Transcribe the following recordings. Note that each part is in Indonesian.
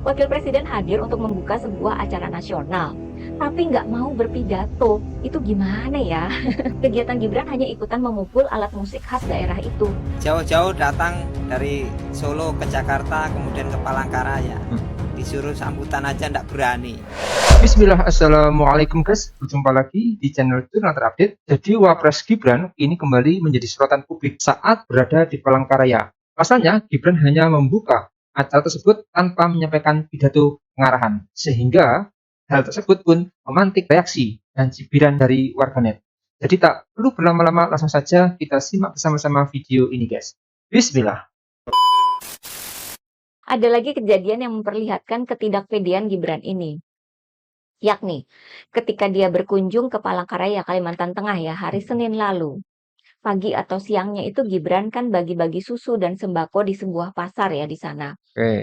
Wakil Presiden hadir untuk membuka sebuah acara nasional, tapi nggak mau berpidato. Itu gimana ya? Kegiatan Gibran hanya ikutan memukul alat musik khas daerah itu. Jauh-jauh datang dari Solo ke Jakarta, kemudian ke Palangkaraya. Disuruh sambutan aja ndak berani. Bismillah, Assalamualaikum guys. Berjumpa lagi di channel Jurnal Terupdate. Jadi Wapres Gibran ini kembali menjadi sorotan publik saat berada di Palangkaraya. Pasalnya Gibran hanya membuka acara tersebut tanpa menyampaikan pidato pengarahan, sehingga hal tersebut pun memantik reaksi dan cibiran dari warganet. Jadi tak perlu berlama-lama, langsung saja kita simak bersama-sama video ini guys. Bismillah. Ada lagi kejadian yang memperlihatkan ketidakpedean Gibran ini, yakni ketika dia berkunjung ke Palangkaraya, Kalimantan Tengah ya, hari Senin lalu. Pagi atau siangnya itu Gibran kan bagi-bagi susu dan sembako di sebuah pasar ya di sana.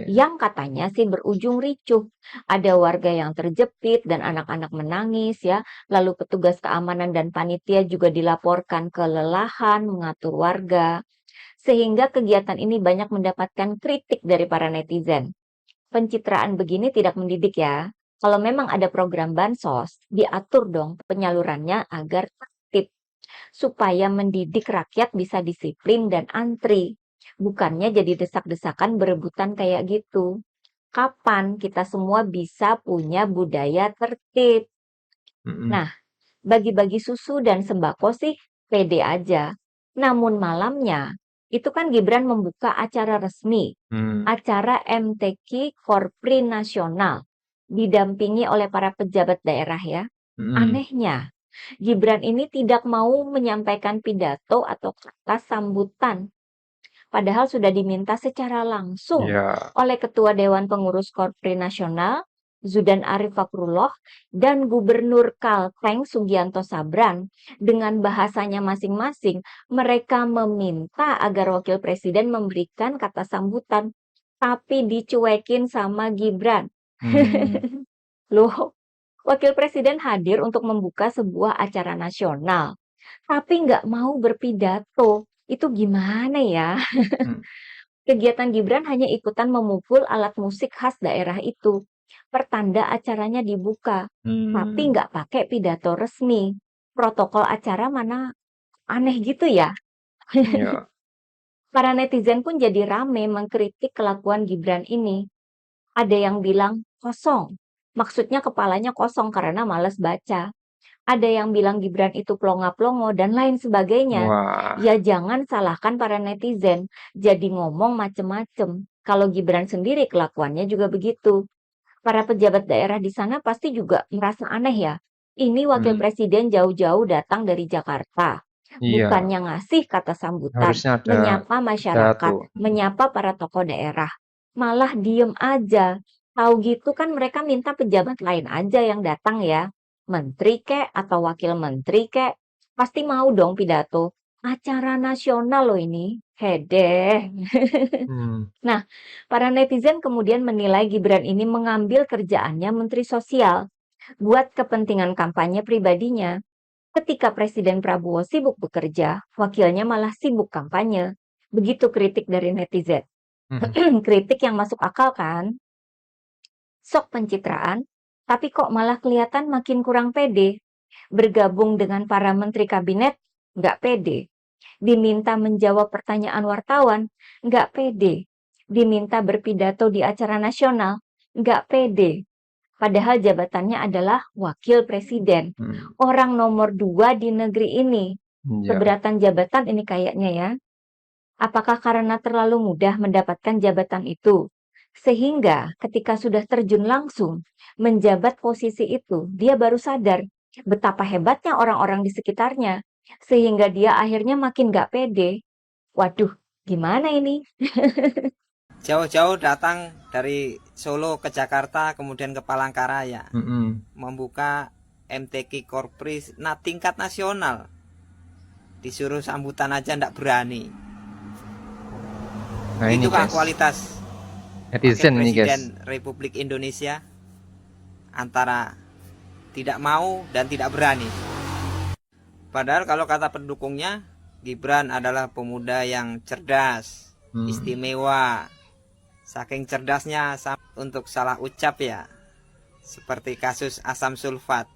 Yang katanya sih berujung ricuh. Ada warga yang terjepit dan anak-anak menangis ya. Lalu petugas keamanan dan panitia juga dilaporkan kelelahan mengatur warga. Sehingga kegiatan ini banyak mendapatkan kritik dari para netizen. Pencitraan begini tidak mendidik ya. Kalau memang ada program bansos, diatur dong penyalurannya agar tertib supaya mendidik rakyat bisa disiplin dan antri. Bukannya jadi desak-desakan berebutan kayak gitu. Kapan kita semua bisa punya budaya tertib? Nah, bagi-bagi susu dan sembako sih pede aja. Namun malamnya, itu kan Gibran membuka acara resmi, acara MTQ Korpri Nasional, didampingi oleh para pejabat daerah ya. Anehnya, Gibran ini tidak mau menyampaikan pidato atau kata sambutan, padahal sudah diminta secara langsung oleh Ketua Dewan Pengurus Korpri Nasional, Zudan Arif Fakrullah, dan Gubernur Kalteng Sugianto Sabran. Dengan bahasanya masing-masing, mereka meminta agar Wakil Presiden memberikan kata sambutan, tapi dicuekin sama Gibran. Loh, Wakil Presiden hadir untuk membuka sebuah acara nasional, tapi nggak mau berpidato. Itu gimana ya? Kegiatan Gibran hanya ikutan memukul alat musik khas daerah itu. Pertanda acaranya dibuka, tapi nggak pakai pidato resmi. Protokol acara mana aneh gitu ya? Para netizen pun jadi rame mengkritik kelakuan Gibran ini. Ada yang bilang kosong, maksudnya kepalanya kosong karena malas baca. Ada yang bilang Gibran itu plonga-plongo dan lain sebagainya. Ya jangan salahkan para netizen, jadi ngomong macem-macem. Kalau Gibran sendiri kelakuannya juga begitu. Para pejabat daerah di sana pasti juga merasa aneh ya. Ini wakil presiden jauh-jauh datang dari Jakarta. Bukannya ngasih kata sambutan, Harusnya ada menyapa masyarakat, menyapa para tokoh daerah. Malah diem aja. Tahu gitu kan mereka minta pejabat lain aja yang datang ya. Menteri kek atau wakil menteri kek. Pasti mau dong pidato. Acara nasional loh ini. Hedeh. Nah, para netizen kemudian menilai Gibran ini mengambil kerjaannya Menteri Sosial buat kepentingan kampanye pribadinya. Ketika Presiden Prabowo sibuk bekerja, wakilnya malah sibuk kampanye. Begitu kritik dari netizen. Kritik yang masuk akal kan? Sok pencitraan, tapi kok malah kelihatan makin kurang pede. Bergabung dengan para menteri kabinet, nggak pede. Diminta menjawab pertanyaan wartawan, nggak pede. Diminta berpidato di acara nasional, nggak pede. Padahal jabatannya adalah wakil presiden. Orang nomor 2 di negeri ini. Keberatan jabatan ini kayaknya ya. Apakah karena terlalu mudah mendapatkan jabatan itu? Sehingga ketika sudah terjun langsung menjabat posisi itu, dia baru sadar betapa hebatnya orang-orang di sekitarnya. Sehingga dia akhirnya makin gak pede. Waduh, gimana ini? Jauh-jauh datang dari Solo ke Jakarta, kemudian ke Palangkaraya. Membuka MTQ Korpri tingkat nasional. Disuruh sambutan aja ndak berani. Nah, itukah kualitas netizen Presiden Republik Indonesia, antara tidak mau dan tidak berani. Padahal kalau kata pendukungnya, Gibran adalah pemuda yang cerdas, istimewa, Saking cerdasnya untuk salah ucap ya. Seperti kasus asam sulfat.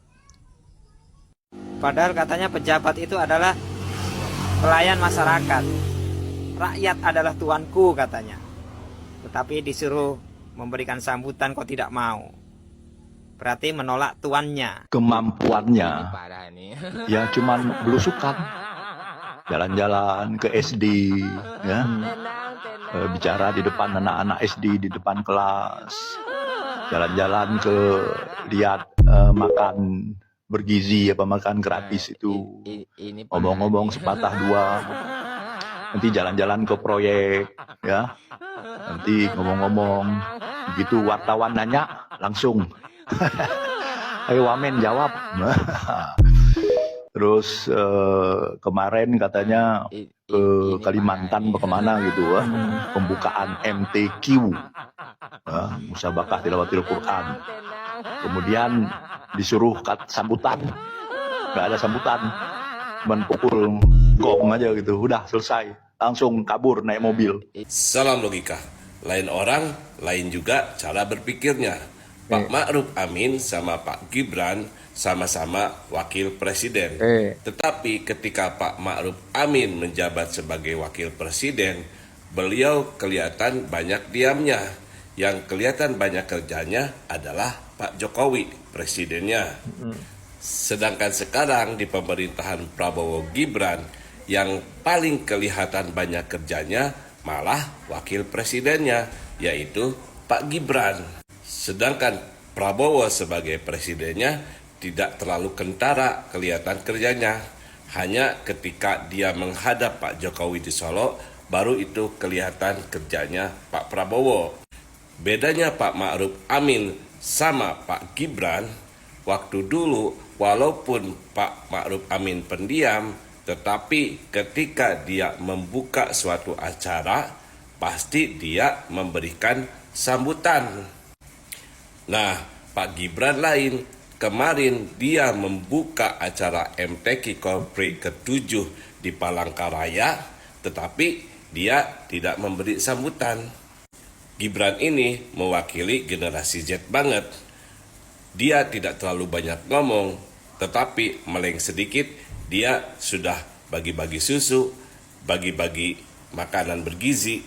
Padahal katanya pejabat itu adalah pelayan masyarakat. Rakyat adalah tuanku katanya. Tetapi disuruh memberikan sambutan kok tidak mau. Berarti menolak tuannya. Kemampuannya ya cuman belusukan, jalan-jalan ke SD, ya, bicara di depan anak-anak SD di depan kelas, jalan-jalan ke lihat makan bergizi apa makan gratis itu, ngomong-ngomong sepatah dua, nanti jalan-jalan ke proyek, ya, nanti ngomong-ngomong begitu wartawan nanya langsung ayo wamen jawab. Terus kemarin katanya ke Kalimantan kemana gitu, pembukaan MTQ, musabakah tilawatil Quran. Kemudian disuruh sambutan, nggak ada sambutan, cuman pukul gong aja gitu, udah selesai, langsung kabur naik mobil. Salam logika, lain orang, lain juga cara berpikirnya. Pak Ma'ruf Amin sama Pak Gibran sama-sama wakil presiden. Tetapi ketika Pak Ma'ruf Amin menjabat sebagai wakil presiden, beliau kelihatan banyak diamnya. Yang kelihatan banyak kerjanya adalah Pak Jokowi, presidennya. Sedangkan sekarang di pemerintahan Prabowo Gibran, yang paling kelihatan banyak kerjanya malah wakil presidennya, yaitu Pak Gibran. Sedangkan Prabowo sebagai presidennya tidak terlalu kentara kelihatan kerjanya. Hanya ketika dia menghadap Pak Jokowi di Solo, baru itu kelihatan kerjanya Pak Prabowo. Bedanya Pak Ma'ruf Amin sama Pak Gibran, waktu dulu walaupun Pak Ma'ruf Amin pendiam, tetapi ketika dia membuka suatu acara, pasti dia memberikan sambutan. Nah, Pak Gibran lain, kemarin dia membuka acara MTQ Korpri ke-7 di Palangkaraya, tetapi dia tidak memberi sambutan. Gibran ini mewakili generasi Z banget. Dia tidak terlalu banyak ngomong, tetapi meleng sedikit, dia sudah bagi-bagi susu, bagi-bagi makanan bergizi.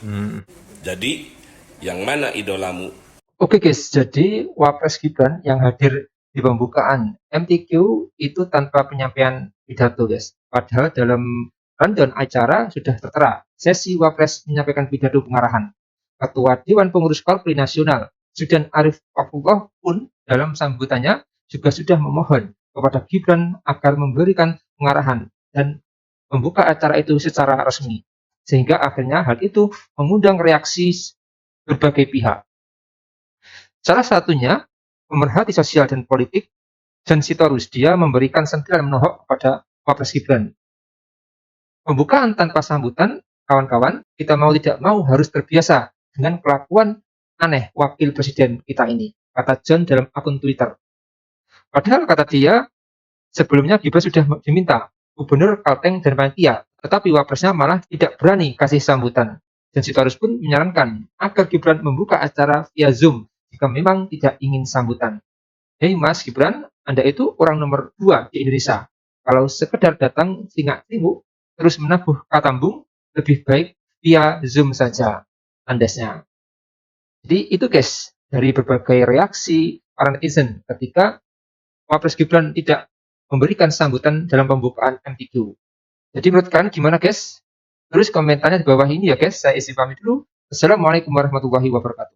Jadi, yang mana idolamu? Oke guys, jadi Wapres Gibran yang hadir di pembukaan MTQ itu tanpa penyampaian pidato guys. Padahal dalam rundown acara sudah tertera sesi Wapres menyampaikan pidato pengarahan. Ketua Dewan Pengurus Korpri Nasional, Zudan Arif Fakullah pun dalam sambutannya juga sudah memohon kepada Gibran agar memberikan pengarahan dan membuka acara itu secara resmi. Sehingga akhirnya hal itu mengundang reaksi berbagai pihak. Salah satunya, pemerhati sosial dan politik, John Sitorus, dia memberikan sentilan menohok kepada Wapres Gibran. Pembukaan tanpa sambutan, kawan-kawan, kita mau tidak mau harus terbiasa dengan kelakuan aneh wakil presiden kita ini, kata John dalam akun Twitter. Padahal kata dia, sebelumnya Gibran sudah diminta gubernur, Kalteng, dan panitia, tetapi Wapresnya malah tidak berani kasih sambutan. John Sitorus pun menyarankan agar Gibran membuka acara via Zoom jika memang tidak ingin sambutan. Hei Mas Gibran, Anda itu orang nomor 2 di Indonesia. Kalau sekedar datang singak-singuk, terus menabuh katambung, lebih baik via Zoom saja, tandasnya. Jadi itu guys, dari berbagai reaksi para netizen ketika Wapres Gibran tidak memberikan sambutan dalam pembukaan MTQ. Jadi menurut kalian gimana guys? Terus komentarnya di bawah ini ya guys, saya isi pamit dulu. Assalamualaikum warahmatullahi wabarakatuh.